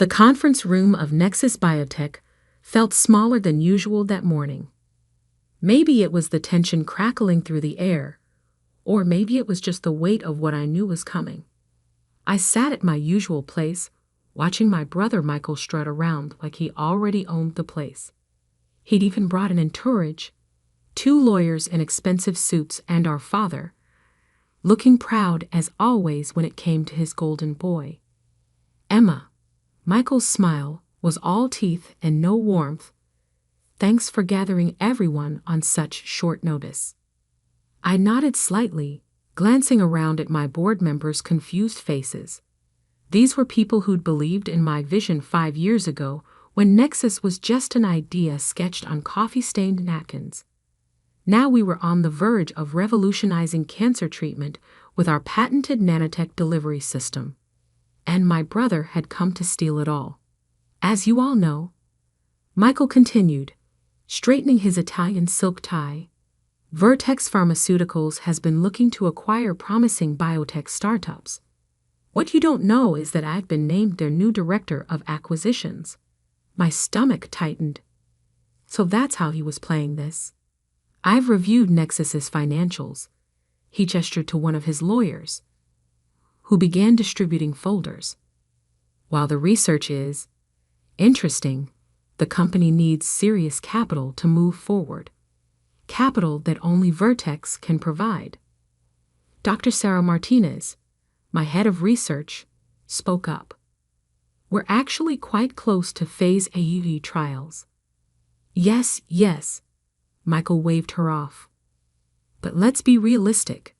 The conference room of Nexus Biotech felt smaller than usual that morning. Maybe it was the tension crackling through the air, or maybe it was just the weight of what I knew was coming. I sat at my usual place, watching my brother Michael strut around like he already owned the place. He'd even brought an entourage, 2 lawyers in expensive suits and our father, looking proud as always when it came to his golden boy. Emma, Michael's smile was all teeth and no warmth. Thanks for gathering everyone on such short notice. I nodded slightly, glancing around at my board members' confused faces. These were people who'd believed in my vision 5 years ago when Nexus was just an idea sketched on coffee-stained napkins. Now we were on the verge of revolutionizing cancer treatment with our patented nanotech delivery system. And my brother had come to steal it all. As you all know, Michael continued, straightening his Italian silk tie, Vertex Pharmaceuticals has been looking to acquire promising biotech startups. What you don't know is that I've been named their new director of acquisitions. My stomach tightened. So that's how he was playing this. I've reviewed Nexus's financials. He gestured to one of his lawyers, who began distributing folders. While the research is interesting, the company needs serious capital to move forward. Capital that only Vertex can provide. Dr. Sarah Martinez, my head of research, spoke up. We're actually quite close to phase AUV trials. Yes, Michael waved her off. But let's be realistic.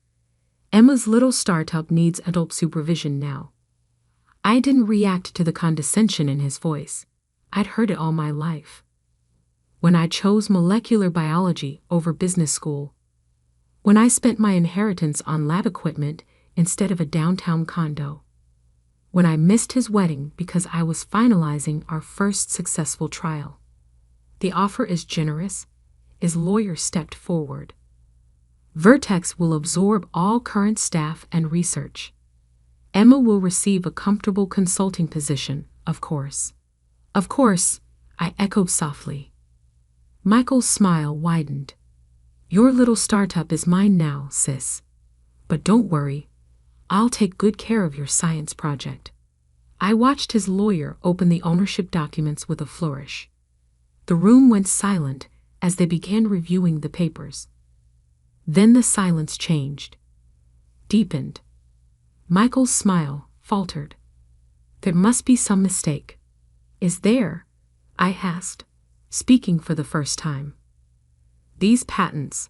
Emma's little startup needs adult supervision now. I didn't react to the condescension in his voice. I'd heard it all my life. When I chose molecular biology over business school. When I spent my inheritance on lab equipment instead of a downtown condo. When I missed his wedding because I was finalizing our first successful trial. The offer is generous. His lawyer stepped forward. Vertex will absorb all current staff and research. Emma will receive a comfortable consulting position, of course. Of course, I echoed softly. Michael's smile widened. Your little startup is mine now, sis. But don't worry, I'll take good care of your science project. I watched his lawyer open the ownership documents with a flourish. The room went silent as they began reviewing the papers. Then the silence changed, deepened. Michael's smile faltered. There must be some mistake. Is there? I asked, speaking for the first time. These patents.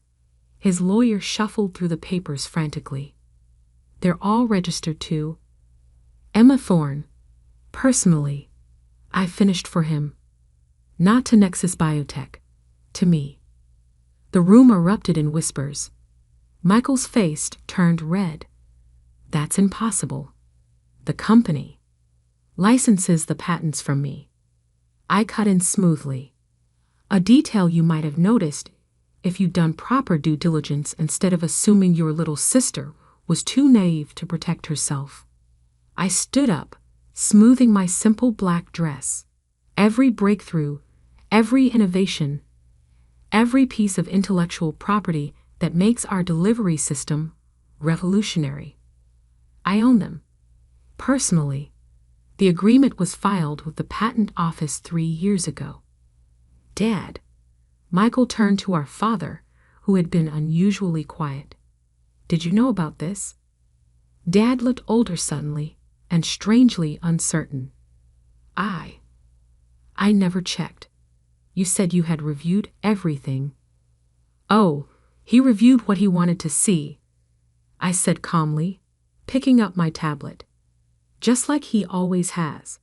His lawyer shuffled through the papers frantically. They're all registered to Emma Thorne. Personally, I finished for him. Not to Nexus Biotech. To me. The room erupted in whispers. Michael's face turned red. That's impossible. The company licenses the patents from me. I cut in smoothly. A detail you might have noticed if you'd done proper due diligence instead of assuming your little sister was too naive to protect herself. I stood up, smoothing my simple black dress. Every breakthrough, every innovation, every piece of intellectual property that makes our delivery system revolutionary. I own them. Personally, the agreement was filed with the patent office 3 years ago. Dad, Michael turned to our father, who had been unusually quiet. Did you know about this? Dad looked older suddenly and strangely uncertain. I never checked. You said you had reviewed everything. Oh, he reviewed what he wanted to see, I said calmly, picking up my tablet. Just like he always has.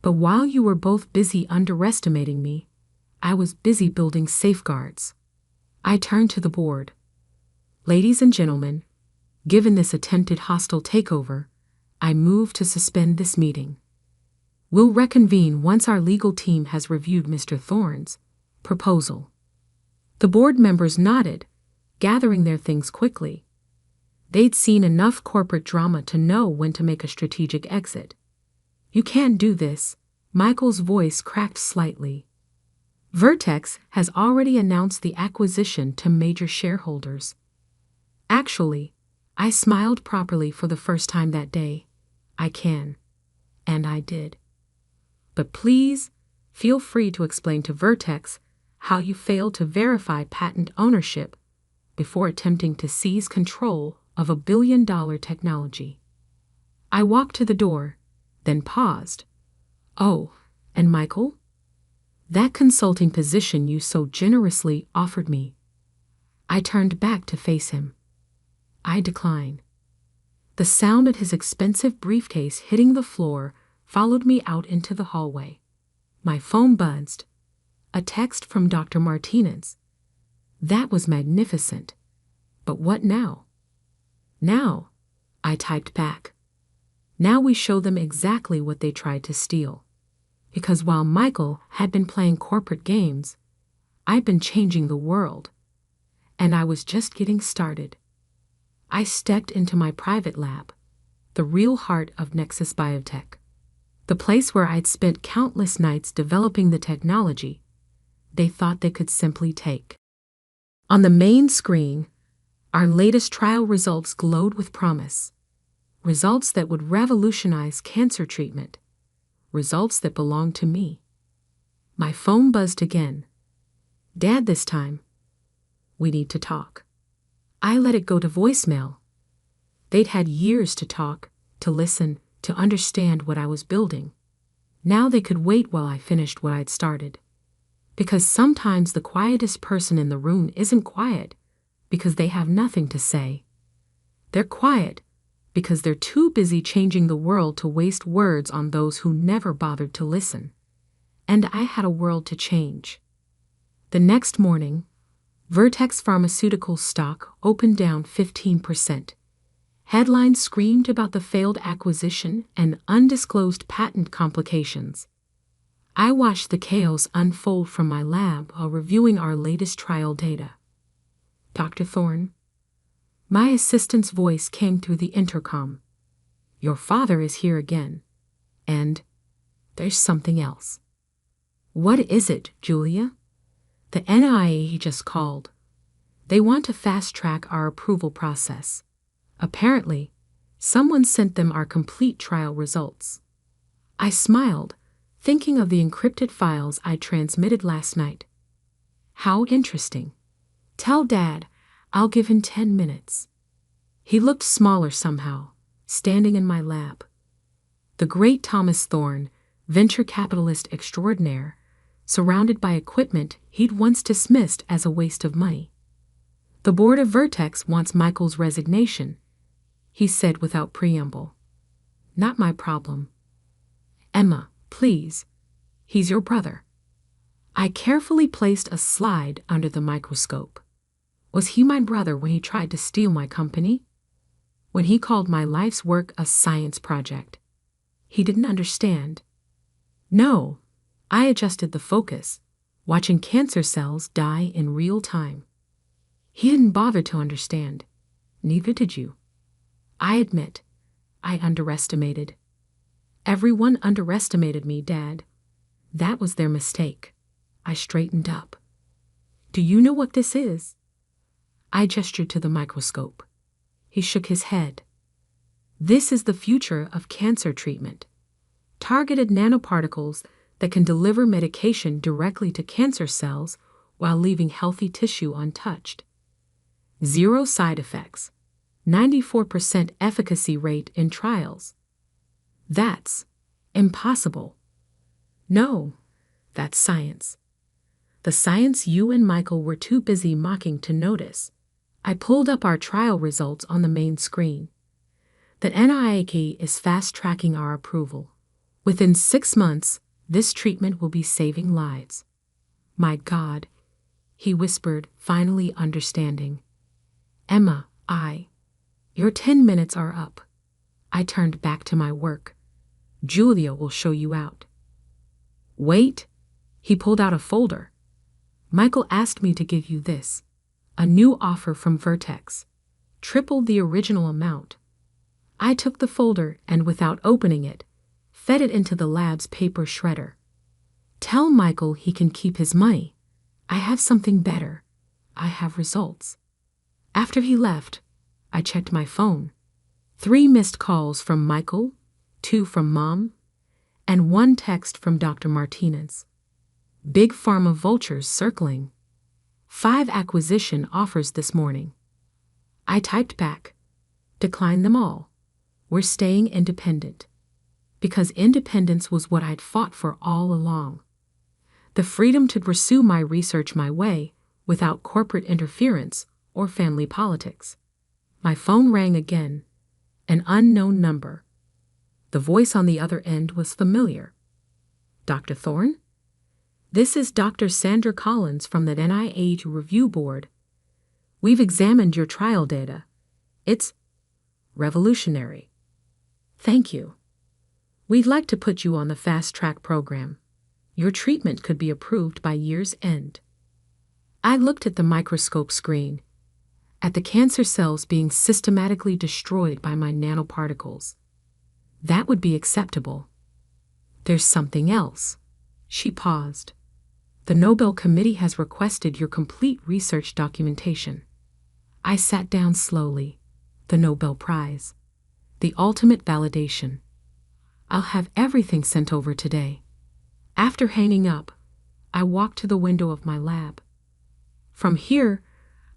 But while you were both busy underestimating me, I was busy building safeguards. I turned to the board. Ladies and gentlemen, given this attempted hostile takeover, I move to suspend this meeting. We'll reconvene once our legal team has reviewed Mr. Thorne's proposal. The board members nodded, gathering their things quickly. They'd seen enough corporate drama to know when to make a strategic exit. You can't do this. Michael's voice cracked slightly. Vertex has already announced the acquisition to major shareholders. Actually, I smiled properly for the first time that day. I can. And I did. But please, feel free to explain to Vertex how you failed to verify patent ownership before attempting to seize control of $1 billion technology. I walked to the door, then paused. Oh, and Michael? That consulting position you so generously offered me. I turned back to face him. I decline. The sound of his expensive briefcase hitting the floor followed me out into the hallway. My phone buzzed. A text from Dr. Martinez. That was magnificent. But what now? Now, I typed back. Now we show them exactly what they tried to steal. Because while Michael had been playing corporate games, I'd been changing the world. And I was just getting started. I stepped into my private lab, the real heart of Nexus Biotech, the place where I'd spent countless nights developing the technology they thought they could simply take. On the main screen, our latest trial results glowed with promise. Results that would revolutionize cancer treatment. Results that belonged to me. My phone buzzed again. Dad, this time. We need to talk. I let it go to voicemail. They'd had years to talk, to listen, to understand what I was building. Now they could wait while I finished what I'd started. Because sometimes the quietest person in the room isn't quiet because they have nothing to say. They're quiet because they're too busy changing the world to waste words on those who never bothered to listen. And I had a world to change. The next morning, Vertex Pharmaceuticals stock opened down 15%. Headlines screamed about the failed acquisition and undisclosed patent complications. I watched the chaos unfold from my lab while reviewing our latest trial data. Dr. Thorne, my assistant's voice came through the intercom. Your father is here again. And there's something else. What is it, Julia? The NIA just called. They want to fast-track our approval process. Apparently, someone sent them our complete trial results. I smiled, thinking of the encrypted files I transmitted last night. How interesting. Tell Dad I'll give him 10 minutes. He looked smaller somehow, standing in my lab. The great Thomas Thorne, venture capitalist extraordinaire, surrounded by equipment he'd once dismissed as a waste of money. The board of Vertex wants Michael's resignation, he said without preamble. Not my problem. Emma, please. He's your brother. I carefully placed a slide under the microscope. Was he my brother when he tried to steal my company? When he called my life's work a science project? He didn't understand. No, I adjusted the focus, watching cancer cells die in real time. He didn't bother to understand. Neither did you. I admit, I underestimated. Everyone underestimated me, Dad. That was their mistake. I straightened up. Do you know what this is? I gestured to the microscope. He shook his head. This is the future of cancer treatment. Targeted nanoparticles that can deliver medication directly to cancer cells while leaving healthy tissue untouched. 0 side effects. 94% efficacy rate in trials. That's impossible. No, that's science. The science you and Michael were too busy mocking to notice. I pulled up our trial results on the main screen. The NIAK is fast-tracking our approval. Within 6 months, this treatment will be saving lives. My God, he whispered, finally understanding. Emma, your 10 minutes are up. I turned back to my work. Julia will show you out. Wait, he pulled out a folder. Michael asked me to give you this. A new offer from Vertex. Triple the original amount. I took the folder and without opening it, fed it into the lab's paper shredder. Tell Michael he can keep his money. I have something better. I have results. After he left, I checked my phone. 3 missed calls from Michael, 2 from Mom, and 1 text from Dr. Martinez. Big pharma vultures circling. 5 acquisition offers this morning. I typed back. Decline them all. We're staying independent. Because independence was what I'd fought for all along. The freedom to pursue my research my way without corporate interference or family politics. My phone rang again. An unknown number. The voice on the other end was familiar. Dr. Thorne? This is Dr. Sandra Collins from the NIH Review Board. We've examined your trial data. It's revolutionary. Thank you. We'd like to put you on the fast-track program. Your treatment could be approved by year's end. I looked at the microscope screen, at the cancer cells being systematically destroyed by my nanoparticles. That would be acceptable. There's something else. She paused. The Nobel Committee has requested your complete research documentation. I sat down slowly. The Nobel Prize. The ultimate validation. I'll have everything sent over today. After hanging up, I walked to the window of my lab. From here,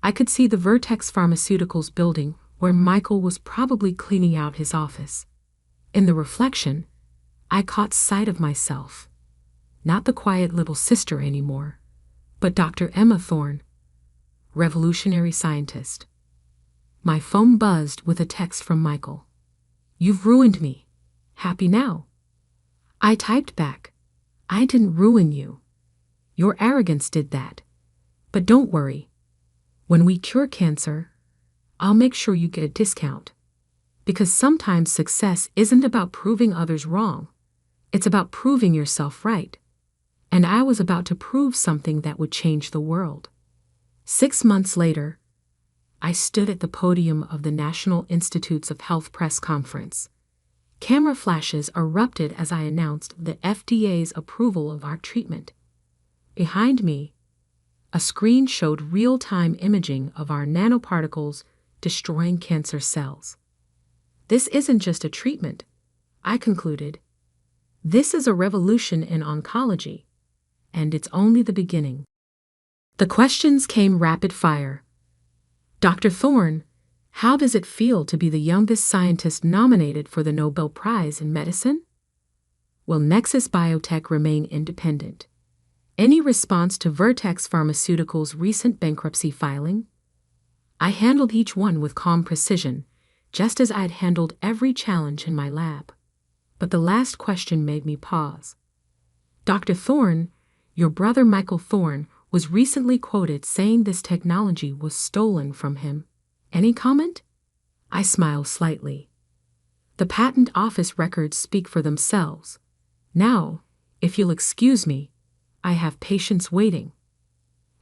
I could see the Vertex Pharmaceuticals building where Michael was probably cleaning out his office. In the reflection, I caught sight of myself. Not the quiet little sister anymore, but Dr. Emma Thorne, revolutionary scientist. My phone buzzed with a text from Michael. You've ruined me. Happy now? I typed back. I didn't ruin you. Your arrogance did that. But don't worry. When we cure cancer, I'll make sure you get a discount. Because sometimes success isn't about proving others wrong. It's about proving yourself right. And I was about to prove something that would change the world. 6 months later, I stood at the podium of the National Institutes of Health press conference. Camera flashes erupted as I announced the FDA's approval of our treatment. Behind me, a screen showed real-time imaging of our nanoparticles destroying cancer cells. This isn't just a treatment, I concluded. This is a revolution in oncology, and it's only the beginning. The questions came rapid fire. Dr. Thorne, how does it feel to be the youngest scientist nominated for the Nobel Prize in Medicine? Will Nexus Biotech remain independent? Any response to Vertex Pharmaceuticals' recent bankruptcy filing? I handled each one with calm precision, just as I'd handled every challenge in my lab. But the last question made me pause. Dr. Thorne, your brother Michael Thorne was recently quoted saying this technology was stolen from him. Any comment? I smiled slightly. The patent office records speak for themselves. Now, if you'll excuse me, I have patients waiting.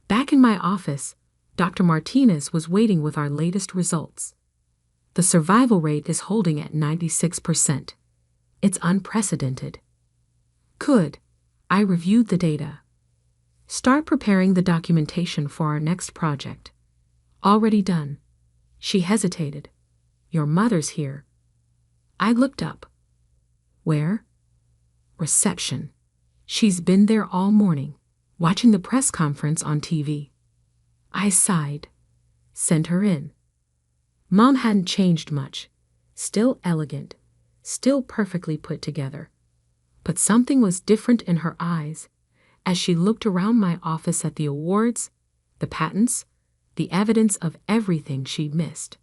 Back in my office, Dr. Martinez was waiting with our latest results. The survival rate is holding at 96%. It's unprecedented. Good. I reviewed the data. Start preparing the documentation for our next project. Already done. She hesitated. Your mother's here. I looked up. Where? Reception. She's been there all morning, watching the press conference on TV. I sighed. Send her in. Mom hadn't changed much. Still elegant. Still perfectly put together. But something was different in her eyes as she looked around my office at the awards, the patents, the evidence of everything she'd missed.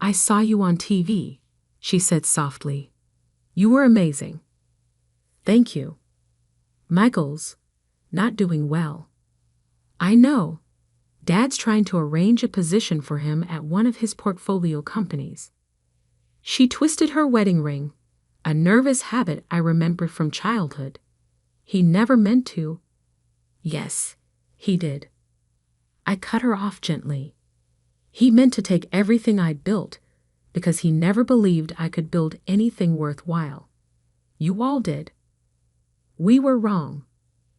I saw you on TV, she said softly. You were amazing. Thank you. Michael's not doing well. I know. Dad's trying to arrange a position for him at one of his portfolio companies. She twisted her wedding ring, a nervous habit I remembered from childhood. He never meant to. Yes, he did. I cut her off gently. He meant to take everything I'd built because he never believed I could build anything worthwhile. You all did. We were wrong.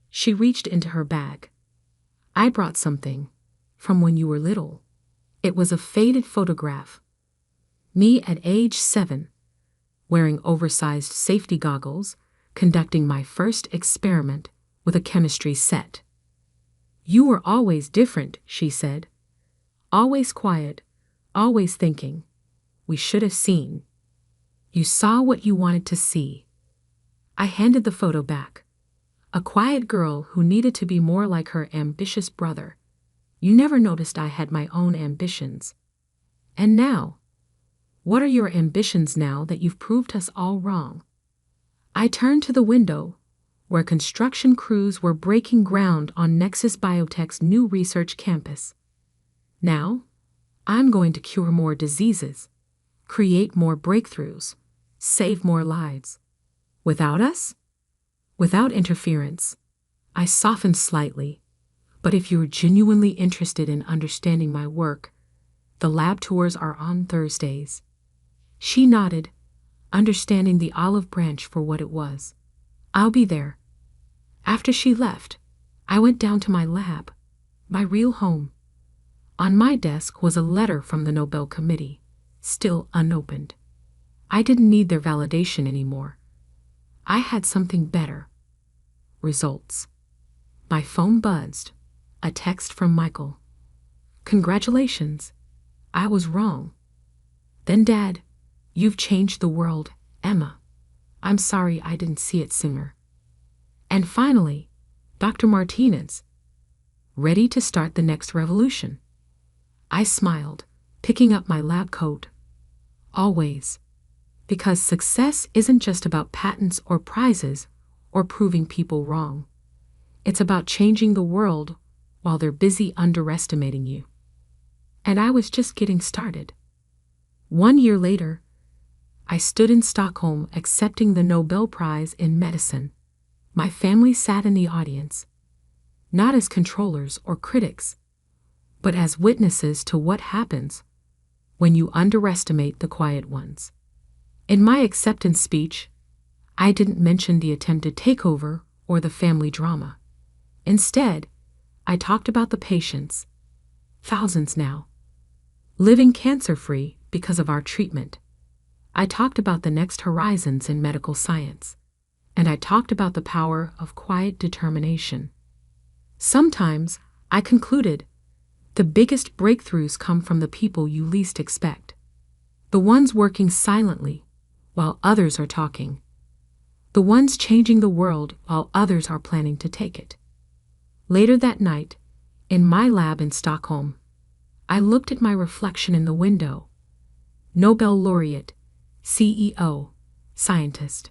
She reached into her bag. I brought something. From when you were little. It was a faded photograph. Me at age 7, wearing oversized safety goggles, conducting my first experiment with a chemistry set. You were always different, she said. Always quiet, always thinking. We should have seen. You saw what you wanted to see. I handed the photo back. A quiet girl who needed to be more like her ambitious brother. You never noticed I had my own ambitions. And now? What are your ambitions now that you've proved us all wrong? I turned to the window, where construction crews were breaking ground on Nexus Biotech's new research campus. Now, I'm going to cure more diseases, create more breakthroughs, save more lives. Without us? Without interference. I softened slightly. But if you're genuinely interested in understanding my work, the lab tours are on Thursdays. She nodded, understanding the olive branch for what it was. I'll be there. After she left, I went down to my lab, my real home. On my desk was a letter from the Nobel Committee, still unopened. I didn't need their validation anymore. I had something better. Results. My phone buzzed. A text from Michael. Congratulations. I was wrong. Then Dad, you've changed the world, Emma. I'm sorry I didn't see it sooner. And finally, Dr. Martinez. Ready to start the next revolution. I smiled, picking up my lab coat. Always. Because success isn't just about patents or prizes or proving people wrong. It's about changing the world while they're busy underestimating you. And I was just getting started. 1 year later, I stood in Stockholm accepting the Nobel Prize in Medicine. My family sat in the audience, not as controllers or critics, but as witnesses to what happens when you underestimate the quiet ones. In my acceptance speech, I didn't mention the attempted takeover or the family drama. Instead, I talked about the patients, thousands now, living cancer-free because of our treatment. I talked about the next horizons in medical science, and I talked about the power of quiet determination. Sometimes, I concluded, the biggest breakthroughs come from the people you least expect. The ones working silently while others are talking. The ones changing the world while others are planning to take it. Later that night, in my lab in Stockholm, I looked at my reflection in the window. Nobel laureate, CEO, scientist.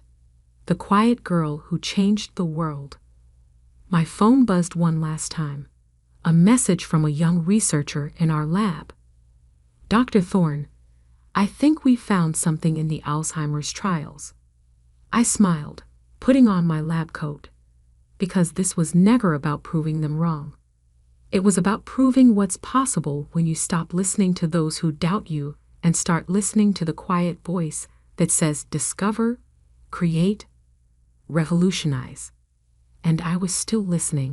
The quiet girl who changed the world. My phone buzzed one last time. A message from a young researcher in our lab. Dr. Thorne, I think we found something in the Alzheimer's trials. I smiled, putting on my lab coat. Because this was never about proving them wrong. It was about proving what's possible when you stop listening to those who doubt you and start listening to the quiet voice that says discover, create, revolutionize. And I was still listening.